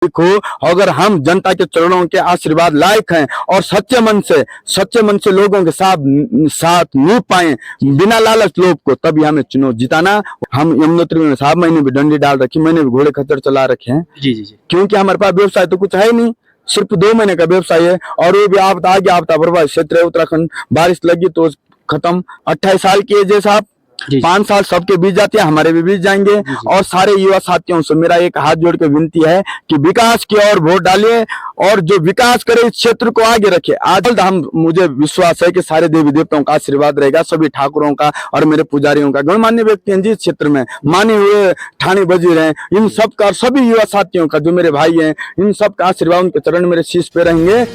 देखो, अगर हम जनता के चरणों के आशीर्वाद लायक हैं और सच्चे मन से लोगों के साथ निभ पाए बिना लालच लोभ को, तभी हमें चुनाव जिताना। हम यमुनोत्री में साहब, मैंने भी डंडी डाल रखी, मैंने भी घोड़े खच्चर चला रखे हैं। जी जी जी। क्योंकि हमारे पास व्यवसाय तो कुछ है नहीं, सिर्फ 2 महीने का व्यवसाय है, और वो भी आपदा प्रभावित क्षेत्र है उत्तराखंड। बारिश लगी तो खत्म। 28 साल की एज है साहब, 5 साल सबके बीत जाते हैं, हमारे भी बीत जाएंगे। और सारे युवा साथियों से मेरा एक हाथ जोड़ के विनती है कि विकास की ओर वोट डालिए, और जो विकास करे इस क्षेत्र को आगे रखे। आज मुझे विश्वास है कि सारे देवी देवताओं का आशीर्वाद रहेगा, सभी ठाकुरों का और मेरे पुजारियों का, गणमान्य व्यक्ति हैं जिस क्षेत्र में माने हुए ठाणे वजीर हैं, इन सब का, सभी युवा साथियों का, जो मेरे भाई हैं, इन सब का आशीर्वाद उनके चरण मेरे शीश पे रहेंगे।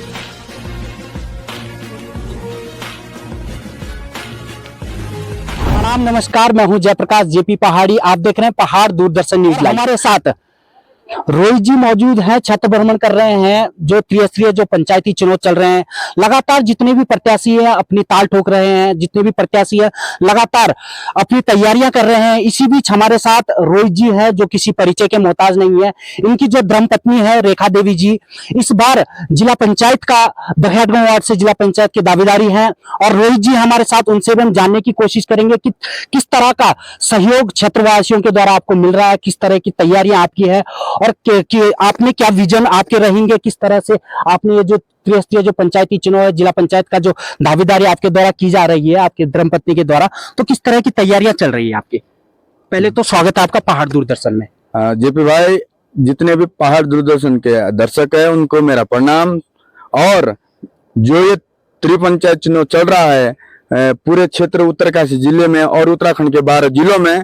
नमस्कार, मैं हूं जयप्रकाश जेपी पहाड़ी। आप देख रहे हैं पहाड़ दूरदर्शन न्यूज लाइव। हमारे साथ रोहित जी मौजूद हैं, छत्र भ्रमण कर रहे हैं। जो त्रिस्तरीय जो पंचायती चुनाव चल रहे हैं, लगातार जितने भी प्रत्याशी है अपनी ताल ठोक रहे हैं, जितने भी प्रत्याशी है लगातार अपनी तैयारियां कर रहे हैं। इसी बीच हमारे साथ रोहित जी है, जो किसी परिचय के मोहताज नहीं है। इनकी जो धर्मपत्नी है रेखा देवी जी, इस बार जिला पंचायत का दहेड़गांव वार्ड से जिला पंचायत की दावेदारी है। और रोहित जी हमारे साथ, उनसे भी हम जानने की कोशिश करेंगे कि किस तरह का सहयोग क्षेत्रवासियों के द्वारा आपको मिल रहा है, किस तरह की तैयारियां आपकी है, और कि आपने क्या विजन आपके रहेंगे, किस तरह से आपने ये जो त्रिस्तरीय जो पंचायती चुनाव है, जिला पंचायत का जो दावेदारी आपके द्वारा की जा रही है, आपके धर्मपत्नी के द्वारा, तो किस तरह की तैयारियां चल रही है आपकी? पहले तो स्वागत है आपका पहाड़ दूरदर्शन में। जेपी भाई, जितने भी पहाड़ दूरदर्शन के दर्शक है उनको मेरा प्रणाम। और जो ये त्रिपंचायत चुनाव चल रहा है पूरे क्षेत्र उत्तरकाशी जिले में और उत्तराखंड के 12 जिलों में,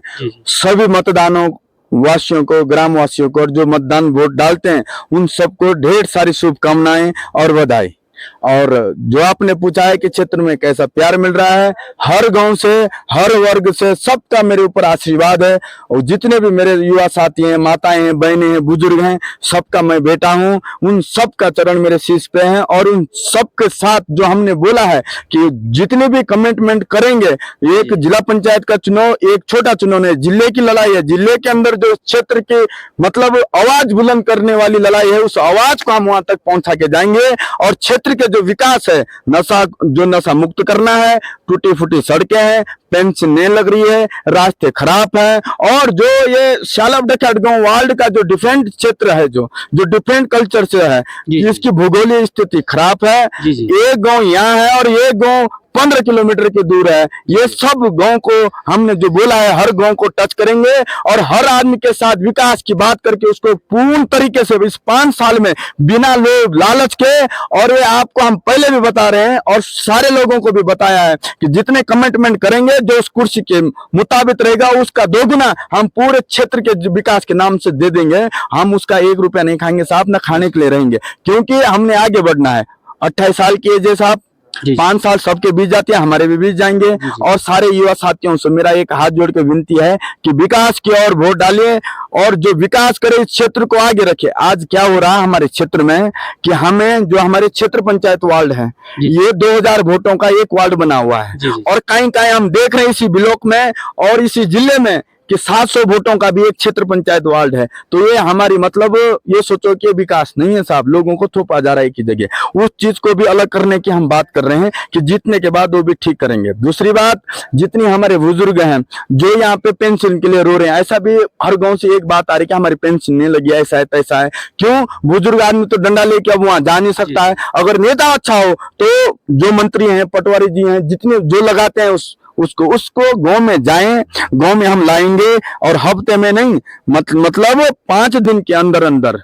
सभी मतदानों वासियों को, ग्राम वासियों को, और जो मतदान वोट डालते हैं उन सबको ढेर सारी शुभकामनाएं और बधाई। और जो आपने पूछा है कि क्षेत्र में कैसा प्यार मिल रहा है, हर गांव से, हर वर्ग से, सबका मेरे ऊपर आशीर्वाद है। और जितने भी मेरे युवा साथी हैं, माताएं हैं, बहनें हैं, बुजुर्ग हैं, सबका मैं बेटा हूं। उन सबका चरण मेरे शीश पे है, और उन सबके साथ जो हमने बोला है कि जितने भी कमिटमेंट करेंगे, एक जिला पंचायत का चुनाव एक छोटा चुनाव नहीं, जिले की लड़ाई है। जिले के अंदर जो क्षेत्र की मतलब आवाज बुलंद करने वाली लड़ाई है, उस आवाज को हम वहां तक पहुंचा के जाएंगे। और क्षेत्र के जो विकास है, नशा मुक्त करना है, टूटी फूटी सड़कें हैं, पेंशन नहीं लग रही है, रास्ते खराब हैं, और जो ये शालब डकैतगांव वार्ड का जो डिफरेंट क्षेत्र है, जो डिफरेंट कल्चर से है, इसकी भूगोलीय स्थिति खराब है। एक गांव यहाँ है और एक गांव 15 किलोमीटर की दूर है। ये सब गांव को हमने जो बोला है, हर गांव को टच करेंगे, और हर आदमी के साथ विकास की बात करके उसको पूर्ण तरीके से इस 5 साल में बिना लोभ लालच के, और ये आपको हम पहले भी बता रहे हैं और सारे लोगों को भी बताया है कि जितने कमिटमेंट करेंगे, जो उस कुर्सी के मुताबिक रहेगा, उसका दोगुना हम पूरे क्षेत्र के विकास के नाम से दे देंगे। हम उसका 1 रुपया नहीं खाएंगे साहब, ना खाने के लिए रहेंगे, क्योंकि हमने आगे बढ़ना है। 28 साल की एज है साहब, 5 साल सबके बीत जाते हैं, हमारे भी बीत जाएंगे। और सारे युवा साथियों से मेरा एक हाथ जोड़ के विनती है कि विकास की ओर वोट डालिए, और जो विकास करे इस क्षेत्र को आगे रखे। आज क्या हो रहा है हमारे क्षेत्र में कि हमें जो हमारे क्षेत्र पंचायत वार्ड है, ये 2000 वोटों का एक वार्ड बना हुआ है, और कहीं हम देख रहे हैं इसी ब्लॉक में और इसी जिले में कि 700 वोटों का भी एक क्षेत्र पंचायत वार्ड है। तो ये हमारी मतलब ये सोचो कि विकास नहीं है साहब, लोगों को थोपा जा रहा है की जगह। उस चीज को भी अलग करने की हम बात कर रहे हैं कि जीतने के बाद वो भी ठीक करेंगे। दूसरी बात, जितनी हमारे बुजुर्ग हैं जो यहाँ पे पेंशन के लिए रो रहे हैं, ऐसा भी हर गांव से एक बात आ रही है कि हमारी पेंशन नहीं लगी, ऐसा है तैसा है। क्यों? बुजुर्ग आदमी तो डंडा लेके अब वहां जा नहीं सकता है। अगर नेता अच्छा हो तो जो मंत्री हैं, पटवारी जी हैं, जितने जो लगाते हैं उसको गांव में जाएं, गांव में हम लाएंगे, और हफ्ते में नहीं मतलब 5 दिन के अंदर अंदर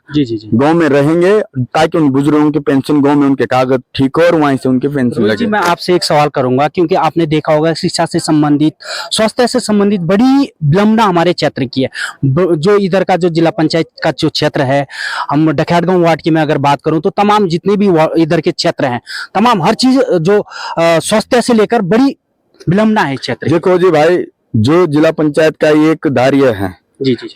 गांव में रहेंगे, ताकि उन बुजुर्गों की पेंशन, गांव में उनके कागज ठीक हो और वहीं से उनकी पेंशन लगे। मैं आपसे एक सवाल करूंगा, क्योंकि आपने देखा होगा शिक्षा से संबंधित, स्वास्थ्य से संबंधित बड़ी विलंबना हमारे क्षेत्र की है। जो इधर का जो जिला पंचायत का जो क्षेत्र है, हम डकैतगांव वार्ड की मैं अगर बात करूं तो तमाम जितने भी इधर के क्षेत्र हैं, तमाम हर चीज जो स्वास्थ्य से लेकर बड़ी विलंबना है क्षेत्र। देखो जी भाई, जो जिला पंचायत का एक दायित्व है,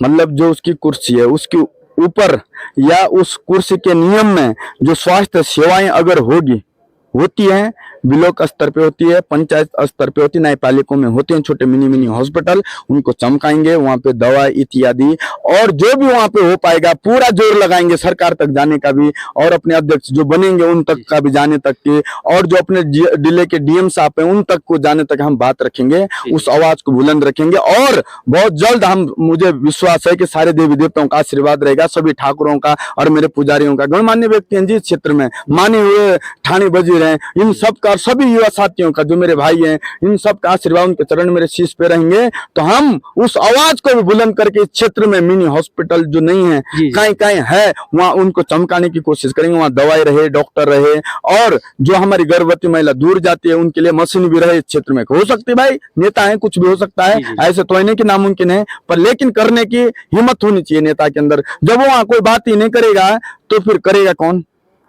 मतलब जो उसकी कुर्सी है, उसके ऊपर या उस कुर्सी के नियम में जो स्वास्थ्य सेवाएं अगर होती हैं, ब्लॉक स्तर पे होती है, पंचायत स्तर पे होती है, न्यायपालिकों में होते हैं छोटे मिनी मिनी हॉस्पिटल, उनको चमकाएंगे, वहां पे दवा इत्यादि और जो भी वहां पे हो पाएगा पूरा जोर लगाएंगे सरकार तक जाने का भी, और अपने अध्यक्ष जो बनेंगे उन तक का भी जाने तक के, और जो अपने जिले के डीएम साहब हैं उन तक को जाने तक हम बात रखेंगे, उस आवाज को बुलंद रखेंगे। और बहुत जल्द हम, मुझे विश्वास है कि सारे देवी देवताओं का आशीर्वाद रहेगा, सभी ठाकुरों का और मेरे पुजारियों का, गणमान्य व्यक्ति हैं जिस क्षेत्र में माने हुए थाने वजीर हैं, इन सब का, सभी युवा साथियों का जो मेरे भाई हैं, इन सब का आशीर्वाद उनके चरण मेरे शीश पे रहेंगे, तो हम उस आवाज को भी बुलंद करके इस क्षेत्र में मिनी हॉस्पिटल जो नहीं है, कहीं कहीं है, वहां उनको चमकाने की कोशिश करेंगे, वहां दवाई रहे, डॉक्टर रहे, और जो हमारी गर्भवती महिला दूर जाती है उनके लिए मशीन भी रहे इस क्षेत्र में। हो सकती है भाई, नेता है, कुछ भी हो सकता है, ऐसे तो नहीं कि नामुमकिन है, पर लेकिन करने की हिम्मत होनी चाहिए नेता के अंदर। जब वो वहां कोई बात ही नहीं करेगा तो फिर करेगा कौन?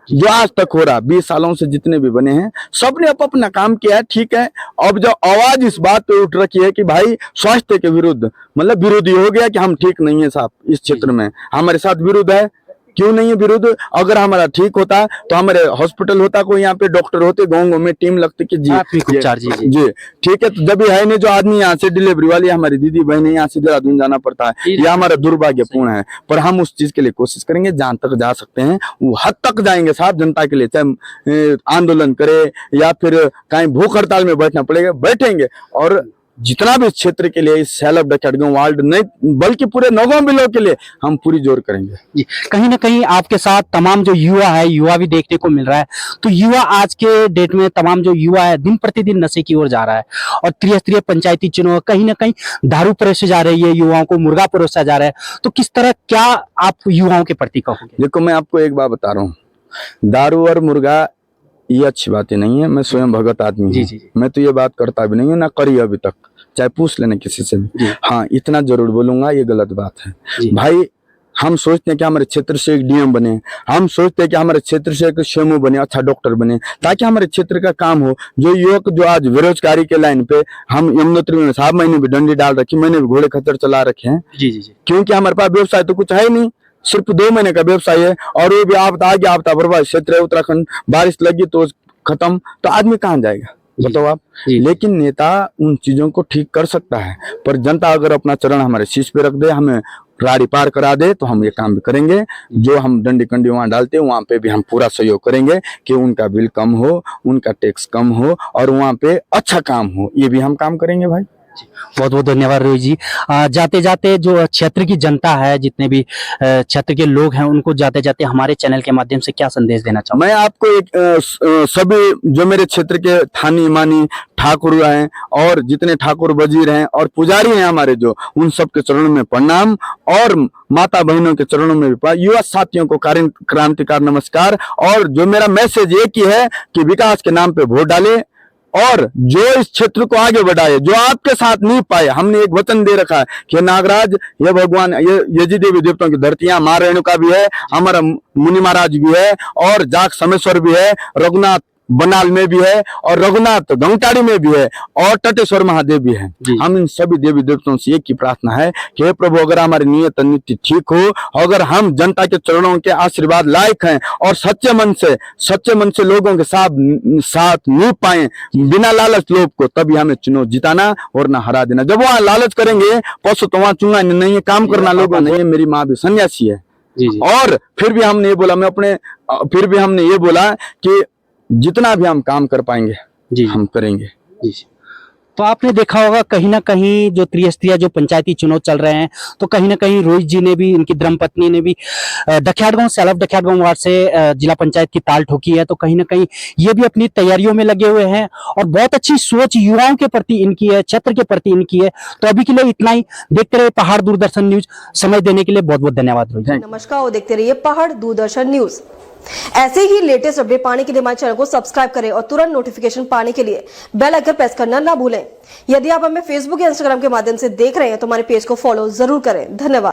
जो आज तक हो रहा 20 सालों से जितने भी बने हैं सबने अपना काम किया है, ठीक है। अब जो आवाज इस बात पे उठ रखी है कि भाई स्वास्थ्य के विरुद्ध, मतलब विरोधी हो गया कि हम ठीक नहीं है साहब, इस क्षेत्र में हमारे साथ विरोध है, क्यों नहीं है विरोध? अगर हमारा ठीक होता तो हमारे हॉस्पिटल होता, कोई यहाँ पे डॉक्टर होते, गाँव में टीम लगती कि जी जी ठीक है। तो जब है नहीं जो आदमी यहाँ से डिलीवरी वाली हमारी दीदी बहन यहाँ से देहरादून जाना पड़ता है, यह हमारा दुर्भाग्यपूर्ण है, पर हम उस चीज के लिए कोशिश करेंगे, जहां तक जा सकते हैं वो हद तक जाएंगे साहब जनता के लिए, चाहे आंदोलन करे या फिर कहीं भूख हड़ताल में बैठना पड़ेगा, बैठेंगे। और जितना भी क्षेत्र के लिए, इस सैलब डकैतगांव वार्ड नहीं बल्कि पूरे नौगांव बिलो के लिए हम पूरी जोर करेंगे जी। कहीं ना कहीं आपके साथ तमाम जो युवा है, युवा भी देखने को मिल रहा है, तो युवा आज के डेट में तमाम जो युवा है दिन प्रतिदिन नशे की ओर जा रहा है, और त्रिस्तरीय पंचायती चुनाव कहीं ना कहीं दारू परोसे जा रही है, युवाओं को मुर्गा परोसा जा रहा है, तो किस तरह क्या आप युवाओं के प्रति कहोगे? देखो मैं आपको एक बात बता रहा हूँ, दारू और मुर्गा ये अच्छी बातें नहीं है। मैं स्वयं भगत आदमी हूँ, मैं तो ये बात करता भी नहीं हूँ, ना करी अभी तक, चाहे पूछ लेना किसी से भी। हाँ, इतना जरूर बोलूंगा, ये गलत बात है भाई। हम सोचते हैं कि हमारे क्षेत्र से एक डीएम बने, हम सोचते हैं कि हमारे क्षेत्र से एक शेमो बने, अच्छा डॉक्टर बने, ताकि हमारे क्षेत्र का काम हो। जो युवक जो आज बेरोजगारी के लाइन पे, हम यमुनोत्री में साहब मैंने भी डंडी डाल रखी, मैंने भी घोड़े खच्चर चला रखे हैं, क्योंकि हमारे पास व्यवसाय तो कुछ है नहीं, सिर्फ 2 महीने का व्यवसाय है, और वो भी आपदा आ गया, आपदा प्रभावित क्षेत्र है उत्तराखंड, बारिश लगी तो खत्म, तो आदमी कहाँ जाएगा बताओ आप। लेकिन नेता उन चीजों को ठीक कर सकता है, पर जनता अगर अपना चरण हमारे शीश पे रख दे, हमें राड़ी पार करा दे, तो हम ये काम भी करेंगे। जो हम डंडी कंडी वहां डालते हैं वहां पे भी हम पूरा सहयोग करेंगे कि उनका बिल कम हो, उनका टैक्स कम हो, और वहां पे अच्छा काम हो, ये भी हम काम करेंगे भाई। बहुत बहुत धन्यवाद रोहित जी। जाते जाते जो क्षेत्र की जनता है, जितने भी क्षेत्र के लोग हैं, उनको जाते जाते हमारे चैनल के माध्यम से क्या संदेश देना चाहूँ? मैं आपको एक सभी जो मेरे क्षेत्र के थानी मानी ठाकुर हैं और जितने ठाकुर वजीर हैं और पुजारी हैं हमारे, जो उन सब के चरणों में प्रणाम, और माता बहनों के चरणों में भी, युवा साथियों को क्रांतिकार नमस्कार। और जो मेरा मैसेज एक ही है कि विकास के नाम पे वोट डाले, और जो इस क्षेत्र को आगे बढ़ाए, जो आपके साथ नहीं पाए। हमने एक वचन दे रखा है कि नागराज, ये भगवान, ये जी देवी देवताओं की धरतियां, मां रेणुका भी है, हमारा मुनि महाराज भी है, और जाग समेश्वर भी है, रघुनाथ बनाल में भी है, और रघुनाथ गंगटाड़ी में भी है, और टटेश्वर महादेव भी है। हम इन सभी देवी देवताओं से एक ही प्रार्थना है कि हे प्रभु, अगर हमारी नियत नीति ठीक हो, अगर हम जनता के चरणों के आशीर्वाद लायक हैं, और सच्चे मन से लोगों के साथ नहीं पाए, बिना लालच लोभ को, तभी हमें चुनाव जिताना और ना हरा देना। जब वहां लालच करेंगे, पशु तो वहां चुना नहीं है, काम करना लोगों नहीं। मेरी माँ भी सन्यासी है, और फिर भी हमने ये बोला कि जितना भी हम काम कर पाएंगे हम करेंगे। तो आपने देखा होगा कहीं ना कहीं जो त्रिस्तरीय जो पंचायती चुनाव चल रहे हैं, तो कहीं ना कहीं रोहित जी ने भी, इनकी धर्मपत्नी ने भी डकैतगांव, सैलब डकैतगांव वार्ड से जिला पंचायत की ताल ठोकी है। तो कहीं ना कहीं ये भी अपनी तैयारियों में लगे हुए हैं, और बहुत अच्छी सोच युवाओं के प्रति इनकी है, क्षेत्र के प्रति इनकी है। तो अभी के लिए इतना ही। देखते रहे पहाड़ दूरदर्शन न्यूज। समय देने के लिए बहुत बहुत धन्यवाद रोहित जी। नमस्कार, और देखते रहिए पहाड़ दूरदर्शन न्यूज। ऐसे ही लेटेस्ट अपडेट पाने के लिए हमारे चैनल को सब्सक्राइब करें, और तुरंत नोटिफिकेशन पाने के लिए बेल आइकन प्रेस करना ना भूलें। यदि आप हमें फेसबुक या इंस्टाग्राम के माध्यम से देख रहे हैं तो हमारे पेज को फॉलो जरूर करें। धन्यवाद।